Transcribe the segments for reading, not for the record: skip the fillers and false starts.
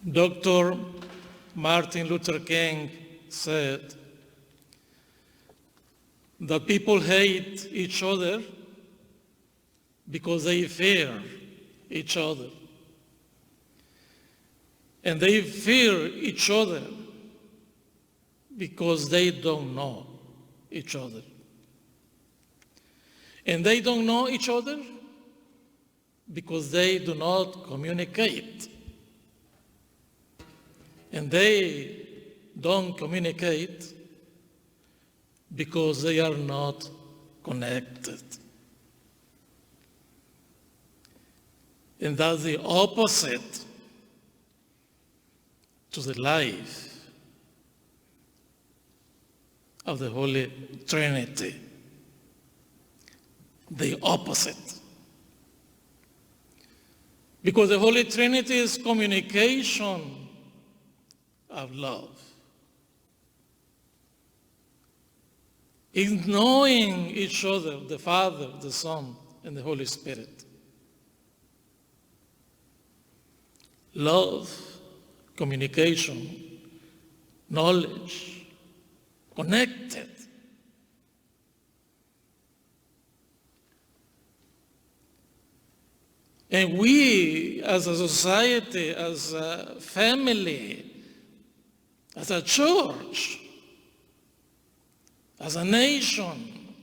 Dr. Martin Luther King said that people hate each other because they fear each other. And they fear each other because they don't know each other. And they don't know each other because they do not communicate. And they don't communicate because they are not connected. And that's the opposite to the life of the Holy Trinity. The opposite. Because the Holy Trinity is communication of love. In knowing each other, the Father, the Son, and the Holy Spirit. Love, communication, knowledge, connected. And we, as a society, as a family, as a church, as a nation,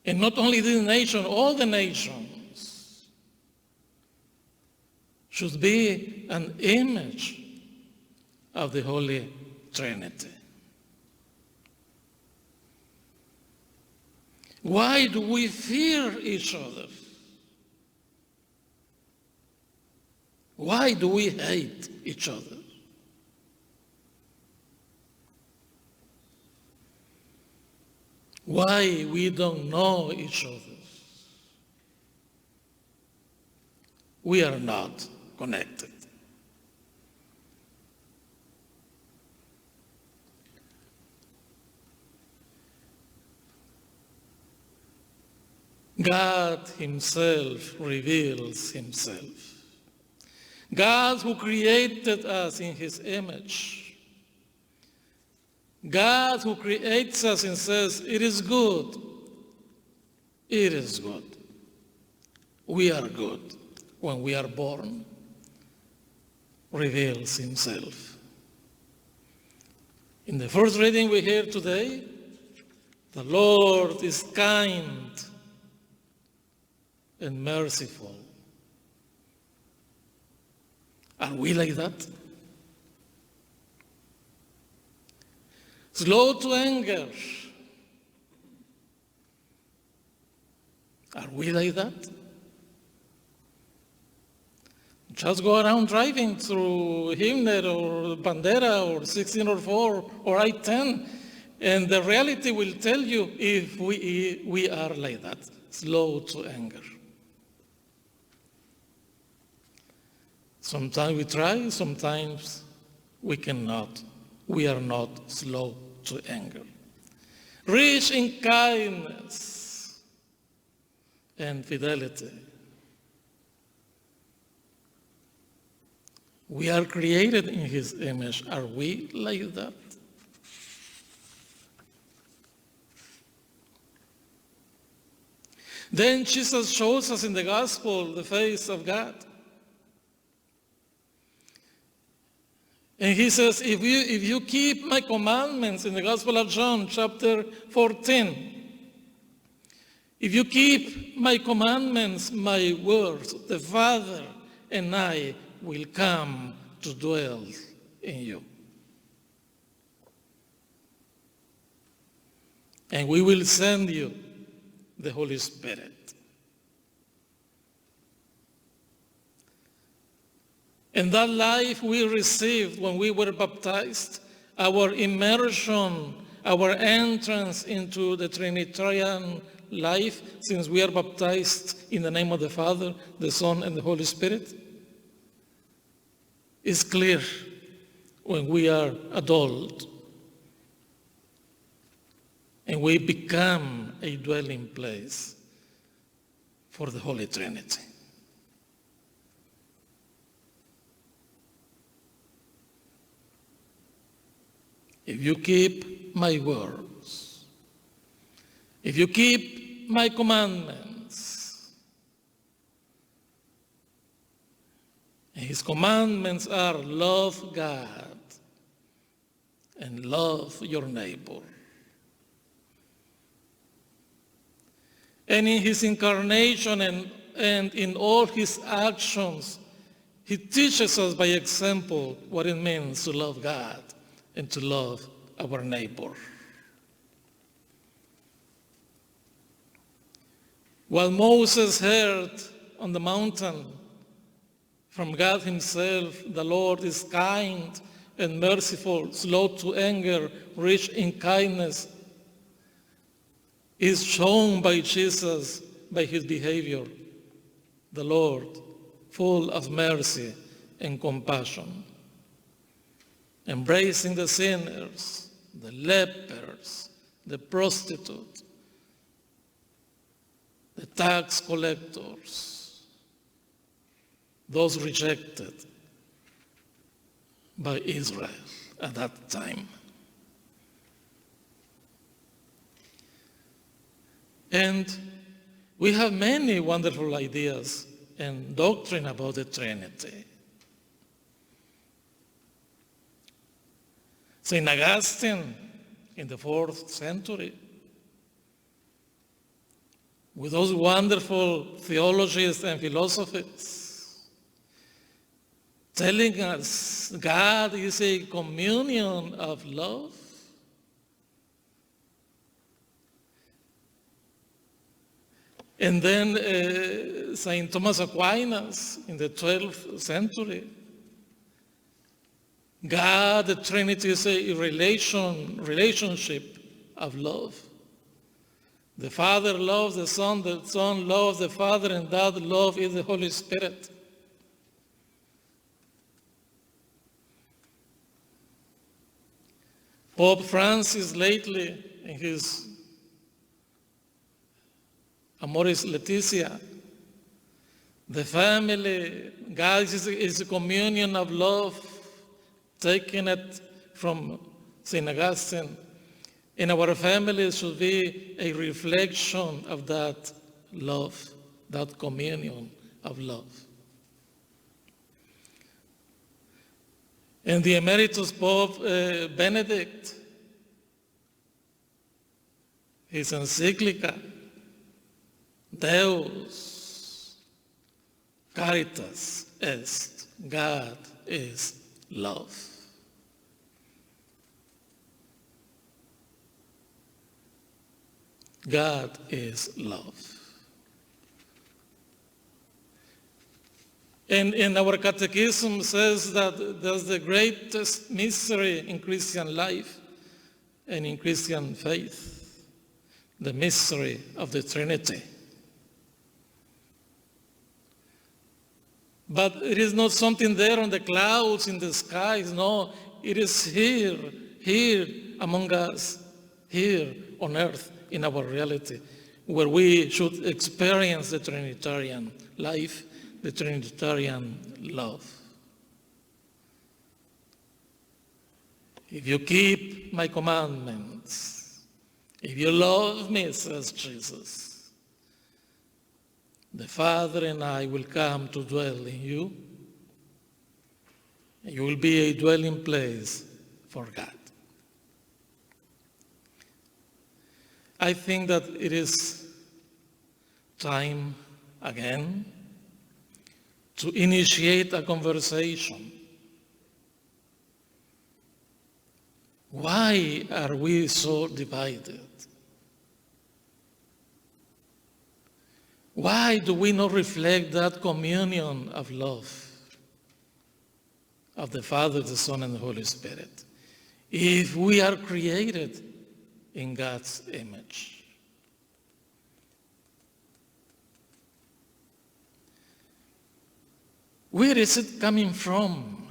and not only this nation, all the nations, should be an image of the Holy Trinity. Why do we fear each other? Why do we hate each other? Why we don't know each other? We are not connected. God Himself reveals Himself. God who created us in His image. God who creates us and says, it is good. It is good. We are good when we are born, reveals Himself. In the first reading we hear today, the Lord is kind and merciful. Are we like that? Slow to anger. Are we like that? Just go around driving through Himner or Bandera or 1604 or I-10, and the reality will tell you if we are like that, slow to anger. Sometimes we try, sometimes we cannot. We are not slow to anger. Rich in kindness and fidelity. We are created in His image. Are we like that? Then Jesus shows us in the gospel the face of God. And He says, if you keep my commandments, in the Gospel of John, chapter 14, if you keep my commandments, my words, the Father and I will come to dwell in you. And we will send you the Holy Spirit. And that life we received when we were baptized, our immersion, our entrance into the Trinitarian life, since we are baptized in the name of the Father, the Son, and the Holy Spirit, is clear when we are adult and we become a dwelling place for the Holy Trinity. if you keep my words, if you keep my commandments. And his commandments are love God and love your neighbor. And in his incarnation and in all his actions, he teaches us by example what it means to love God and to love our neighbor. What Moses heard on the mountain from God himself, the Lord is kind and merciful, slow to anger, rich in kindness, is shown by Jesus, by his behavior. The Lord, full of mercy and compassion, embracing the sinners, the lepers, the prostitute, the tax collectors, those rejected by Israel at that time. And we have many wonderful ideas and doctrine about the Trinity. St. Augustine in the 4th century, with those wonderful theologies and philosophies, telling us God is a communion of love. And then St. Thomas Aquinas in the 12th century, God, the Trinity, is a relationship of love. The Father loves the Son loves the Father, and that love is the Holy Spirit. Pope Francis lately, in his Amoris Laetitia, the family, God is a communion of love, taking it from St. Augustine. And our family should be a reflection of that love, that communion of love. And the Emeritus Pope Benedict, his encyclica, Deus Caritas Est, God is love. God is love. And our catechism says that there's the greatest mystery in Christian life and in Christian faith, the mystery of the Trinity. But it is not something there on the clouds, in the skies. No, it is here among us, here on earth, in our reality, where we should experience the Trinitarian life, the Trinitarian love. If you keep my commandments, if you love me, says Jesus, the Father and I will come to dwell in you. You will be a dwelling place for God. I think that it is time again to initiate a conversation. Why are we so divided? Why do we not reflect that communion of love of the Father, the Son, and the Holy Spirit, if we are created in God's image? Where is it coming from?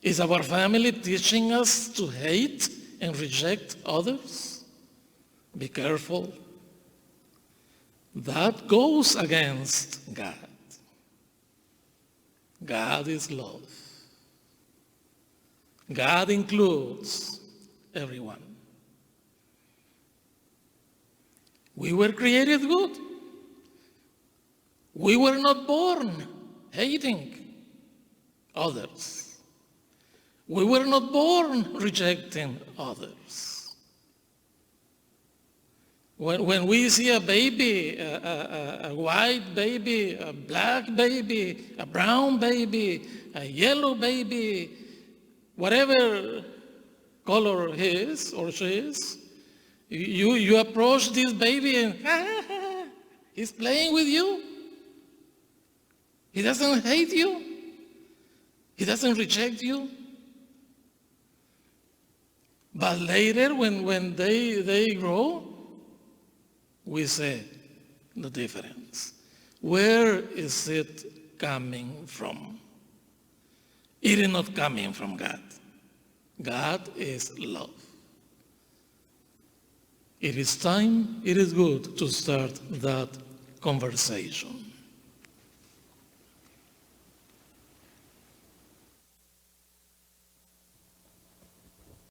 Is our family teaching us to hate and reject others? Be careful. That goes against God. God is love. God includes everyone. We were created good. We were not born hating others. We were not born rejecting others. When we see a baby, a white baby, a black baby, a brown baby, a yellow baby, whatever color he is or she is, you approach this baby and he's playing with you. He doesn't hate you. He doesn't reject you. But later, when they grow, we see the difference. Where is it coming from? It is not coming from God. God is love. It is time, it is good to start that conversation.